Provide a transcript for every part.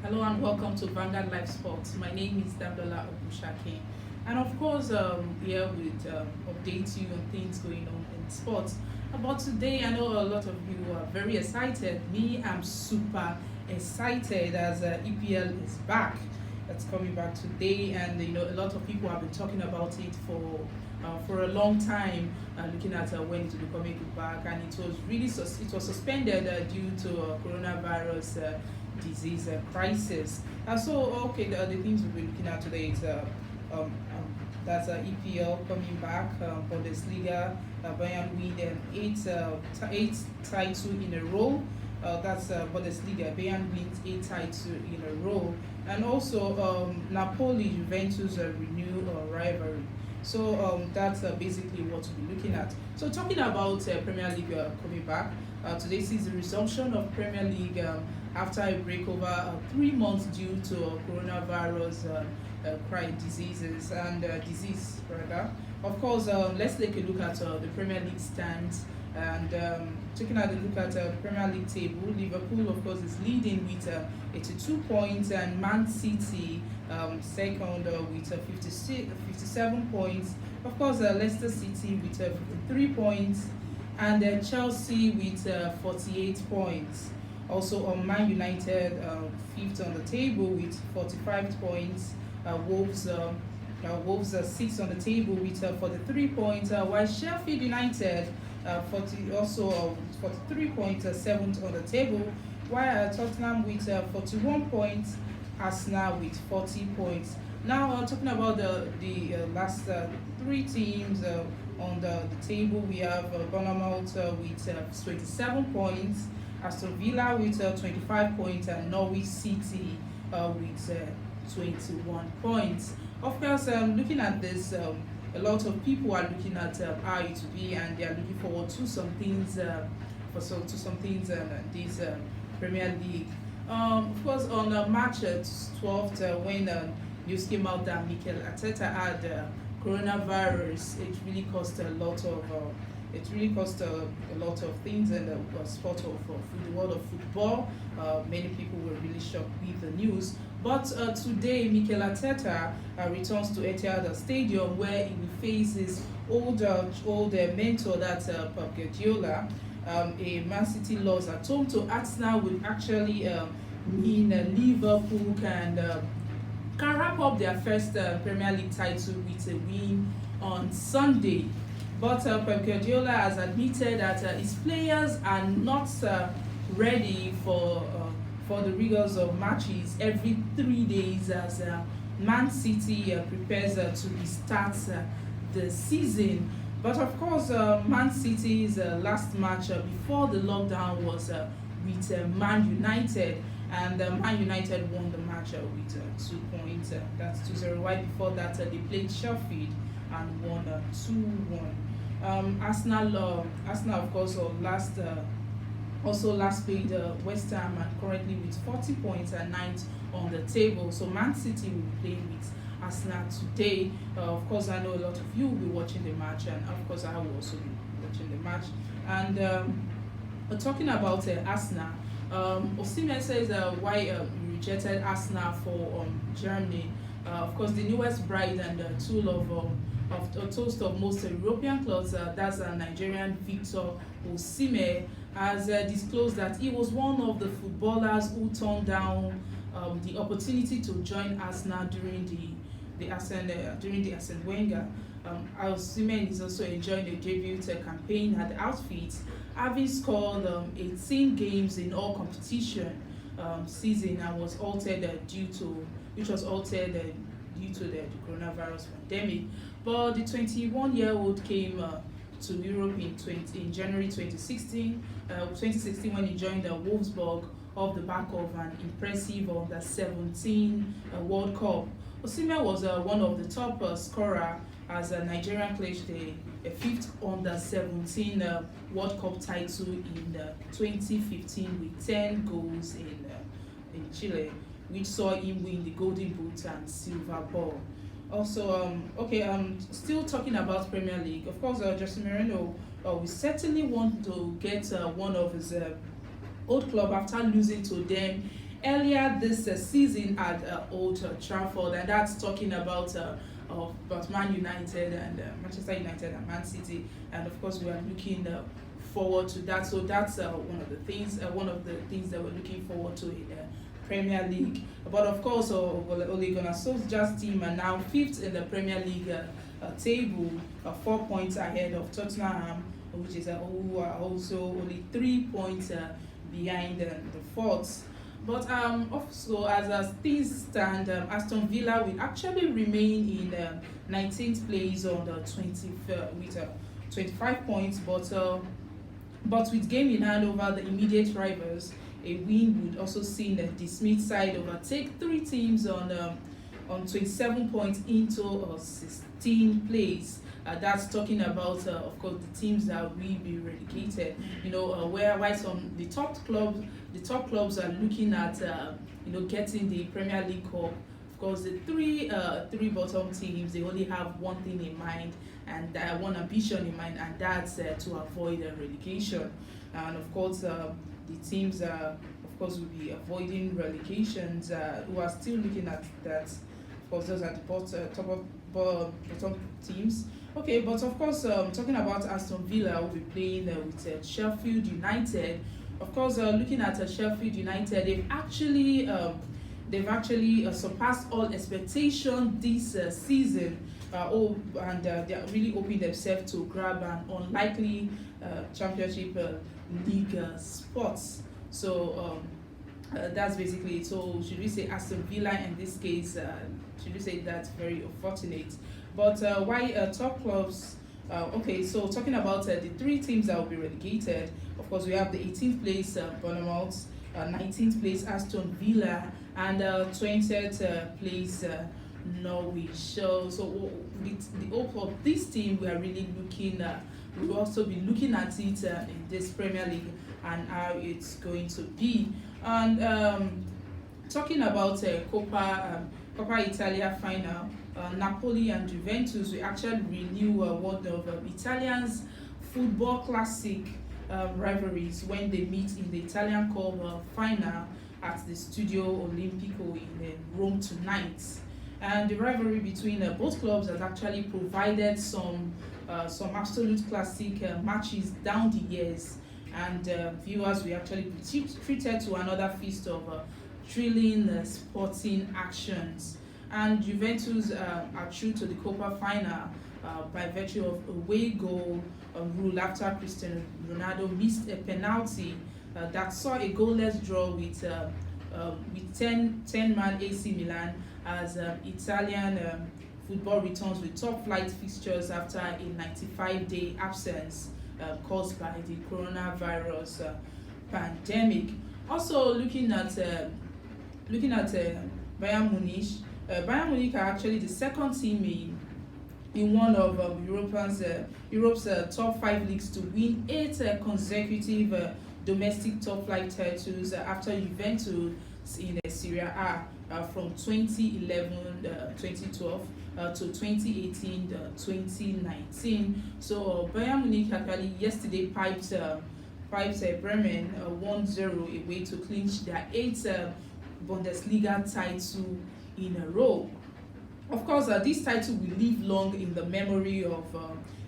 Hello and welcome to Vanguard Live Sports. My name is Damdola Obushake. And of course, here with update you on things going on in sports. But today, I know a lot of you are very excited. Me, I'm super excited as EPL is back. It's coming back today, and a lot of people have been talking about it for a long time, looking at when it will be coming back, and it was really it was suspended due to coronavirus disease crisis. Okay, the things we'll be looking at today is that's EPL coming back, Bundesliga, Bayern win eight title in a row. That's Bundesliga. Bayern wins eight titles in a row, and also Napoli Juventus renew rivalry. That's basically what we'll be looking at. So talking about Premier League coming back, today sees the resumption of Premier League after a break over 3 months due to coronavirus diseases and disease rather. Of course, let's take a look at the Premier League stands and taking a look at the Premier League table. Liverpool, of course, is leading with 82 points, and Man City second with 57 points. Of course, Leicester City with 53 points, and Chelsea with 48 points. Also, Man United fifth on the table with 45 points. Wolves are sixth on the table with 43 points, while Sheffield United 43 points, seventh on the table, while Tottenham with 41 points, Arsenal with 40 points. Now, talking about the last three teams on the table, we have Bournemouth with 27 points, Aston Villa with 25 points, and Norwich City with 21 points. Of course, looking at this, a lot of people are looking at how it will be, and they are looking forward to some things in this Premier League. Of course, on March 12th, when news came out that Mikel Arteta had coronavirus, it really cost a lot of things in the sport of the world of football. Many people were really shocked with the news. But today, Mikel Arteta returns to Etihad Stadium, where he will face his old mentor, that's Pep Guardiola. A Man City loss at home to Arsenal will actually mean Liverpool can wrap up their first Premier League title with a win on Sunday. But Pep Guardiola has admitted that his players are not ready for the rigors of matches every 3 days as Man City prepares to restart the season. But of course, Man City's last match before the lockdown was with Man United, and Man United won the match with 2 points. That's 2-0. Right before that, they played Sheffield and won 2-1. Arsenal, of course, last played West Ham, and currently with 40 points and ninth on the table. So Man City will play with Arsenal today. Of course, I know a lot of you will be watching the match, and of course, I will also be watching the match. And talking about Arsenal, Osimhen says why he rejected Arsenal for Germany. Of course, the newest bride and tool of a toast of most European clubs, that's a Nigerian Victor Osimhen, has disclosed that he was one of the footballers who turned down the opportunity to join Arsenal during the Arsene Wenger. Osimhen is also enjoying the debut campaign at the outfit, having scored 18 games in all competition season, and was altered due to the coronavirus pandemic. But the 21-year-old came to Europe in January 2016 when he joined Wolfsburg off the back of an impressive under-17 World Cup. Osimhen was one of the top scorer as Nigerian clinched a fifth under-17 World Cup title in 2015 with 10 goals in Chile, which saw him win the Golden Boot and Silver Ball. Also, still talking about Premier League. Of course, Jose Mourinho, we certainly want to get one of his old club after losing to them earlier this season at Old Trafford, and that's talking about Man United and Manchester United and Man City, and of course we are looking forward to that. So that's one of the things that we're looking forward to in the Premier League. But of course, Ole Gunnar Solskjaer's team are now fifth in the Premier League table, 4 points ahead of Tottenham, which is who are also only 3 points behind the fourth. But also, as things stand, Aston Villa will actually remain in 19th place on the 20th with 25 points, but with game in hand over the immediate rivals, a win would also see the Smith side overtake three teams on 27 points into 16th place. That's talking about, of course, the teams that will be relegated. Where some the top clubs are looking at, getting the Premier League Cup. Of course, the three bottom teams, they only have one thing in mind, and one ambition in mind, and that's to avoid relegation. And of course, the teams, of course, will be avoiding relegations. Who are still looking at that. Of course, those are the bottom teams. Okay, but of course, talking about Aston Villa, will be playing with Sheffield United. Of course, looking at Sheffield United, they've actually surpassed all expectation this season. And they're really hoping themselves to grab an unlikely Championship League spots. So that's basically it. So should we say Aston Villa in this case? Should we say that's very unfortunate? But why top clubs? Okay, so talking about the three teams that will be relegated, of course we have the 18th place Bournemouth, 19th place Aston Villa, and 20th place Norwich. So with the hope of this team, we are really looking. We will also be looking at it in this Premier League and how it's going to be. And talking about Coppa Italia final, Napoli and Juventus will actually renew one of Italians football classic rivalries when they meet in the Italian Cup final at the Stadio Olimpico in Rome tonight. And the rivalry between both clubs has actually provided some absolute classic matches down the years, and viewers will actually be treated to another feast of thrilling sporting actions. And Juventus are true to the Copa final by virtue of away goal rule after Cristiano Ronaldo missed a penalty that saw a goalless draw with 10-man AC Milan as Italian football returns with top flight fixtures after a 95-day absence caused by the coronavirus pandemic. Also looking at Bayern Munich. Bayern Munich are actually the second team in one of Europe's top 5 leagues to win 8 consecutive domestic top flight titles after Juventus in Serie A from 2011-2012 to 2018-2019. So Bayern Munich actually yesterday piped Bremen 1-0 away to clinch their 8th Bundesliga title in a row. Of course, this title will live long in the memory of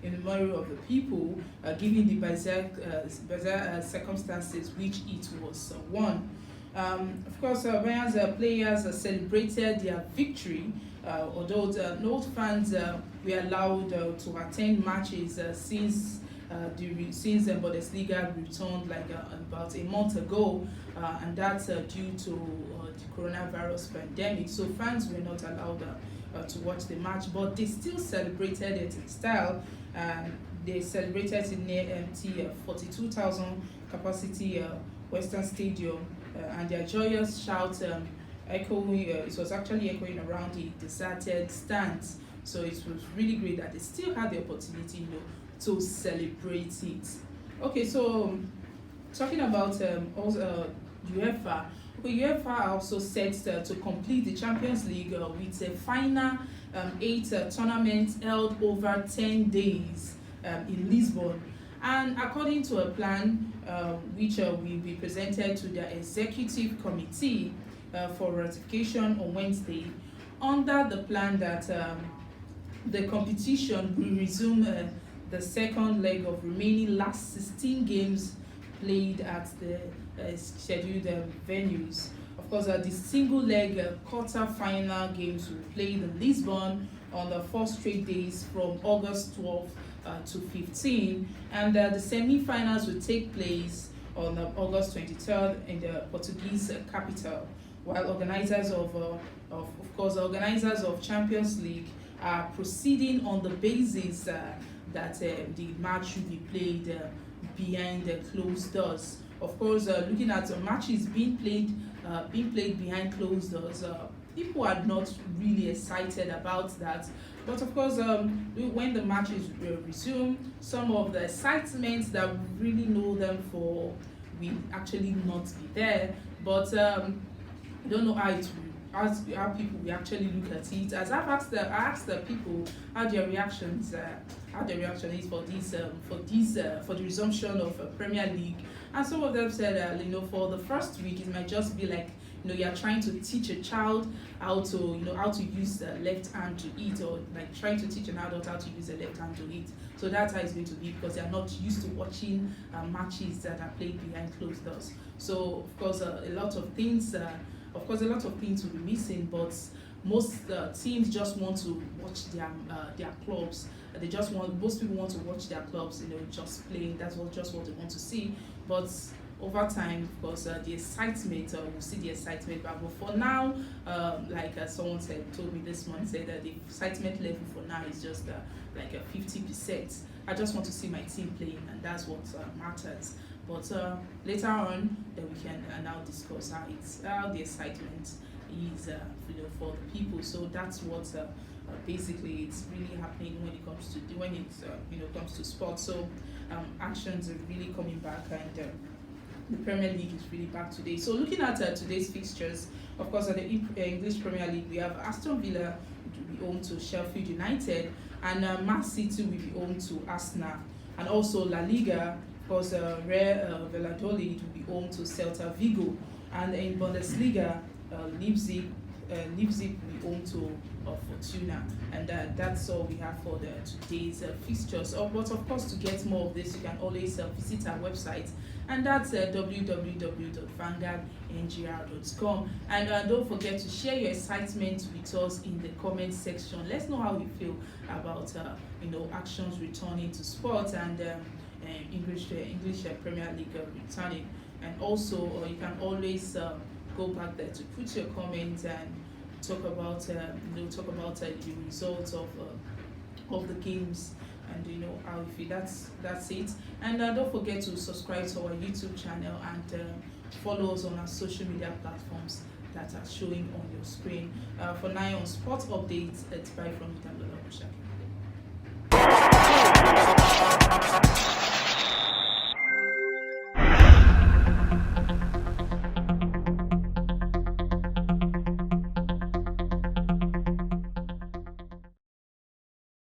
the people, given the bizarre circumstances which it was won. Of course, Bayern's players celebrated their victory, although no fans were allowed to attend matches since the Bundesliga returned about a month ago, and that's due to the coronavirus pandemic. So fans were not allowed to watch the match, but they still celebrated it in style. They celebrated in near empty 42,000 capacity Western Stadium, and their joyous shout echoing. It was actually echoing around the deserted stands. So it was really great that they still had the opportunity, to celebrate it. Okay, so talking about UEFA. UEFA are also set to complete the Champions League with a final 8 tournament held over 10 days in Lisbon. And according to a plan which will be presented to the executive committee, for ratification on Wednesday, under the plan that the competition will resume the second leg of remaining last 16 games played at the scheduled venues. Of course, the single leg quarter-final games will be played in Lisbon on the 4 straight days from August 12th to 15, and the semi-finals will take place on August 23rd in the Portuguese capital. While organizers of course, organizers of Champions League are proceeding on the basis that the match should be played behind the closed doors. Of course, looking at matches being played behind closed doors, people are not really excited about that. But of course, when the matches resume, some of the excitement that we really know them for will actually not be there. But I don't know how it will. How people will actually look at it. As I asked the people how their reactions, how their reaction is for the resumption of Premier League, and some of them said, for the first week it might just be like, you're trying to teach a child how to use the left hand to eat, or like trying to teach an adult how to use the left hand to eat. So that's how it's going to be, because they are not used to watching matches that are played behind closed doors. So of course, a lot of things will be missing, but most teams just want to watch their clubs. Most people want to watch their clubs, just playing. That's just what they want to see. But over time, of course, the excitement, we'll see the excitement back. But for now, like someone told me this morning, said that the excitement level for now is just like a 50%. I just want to see my team playing, and that's what matters. But later on, then we can now discuss how the excitement is, for the people. So that's what basically it's really happening when it comes to comes to sports. So actions are really coming back, and the Premier League is really back today. So looking at today's fixtures, of course, at the English Premier League, we have Aston Villa will be home to Sheffield United, and Man City will be home to Arsenal, and also La Liga. Of course, Valladolid will be home to Celta Vigo, and in Bundesliga, Leipzig will be home to Fortuna, and that's all we have for today's fixtures. But of course, to get more of this, you can always visit our website, and that's www.vanguardngr.com. And don't forget to share your excitement with us in the comment section. Let's know how you feel about actions returning to sports, and English Premier League returning. And also, you can always go back there to put your comments and talk about the results of the games, and how you feel. That's it. And don't forget to subscribe to our YouTube channel, and follow us on our social media platforms that are showing on your screen. For now, on sports updates, it's bye from Damdola Obushaki.